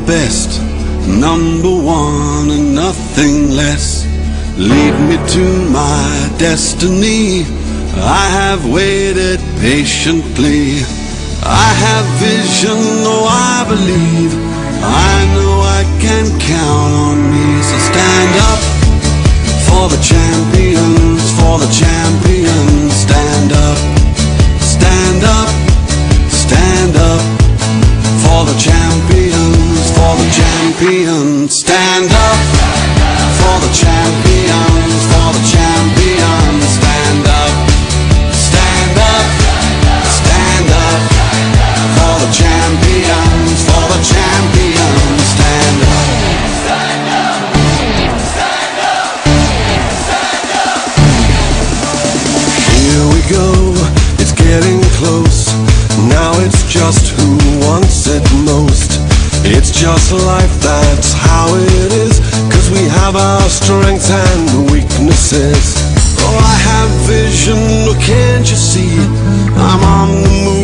Best, number one and nothing less. Lead me to my destiny. I have waited patiently. I have vision, oh I believe. I know I can count on me. So stand up for the champions, for the champions. Stand up, stand up, stand up for the champions, for the champions. Stand up for the champions, for the champions. Stand up, stand up, stand up for the champions, for the champions. Stand up, stand up, stand up, stand up. Here we go, it's getting close. Now it's just who wants it most. It's just life, that's how it is. 'Cause we have our strengths and weaknesses. Oh, I have vision, oh, can't you see? I'm on the move.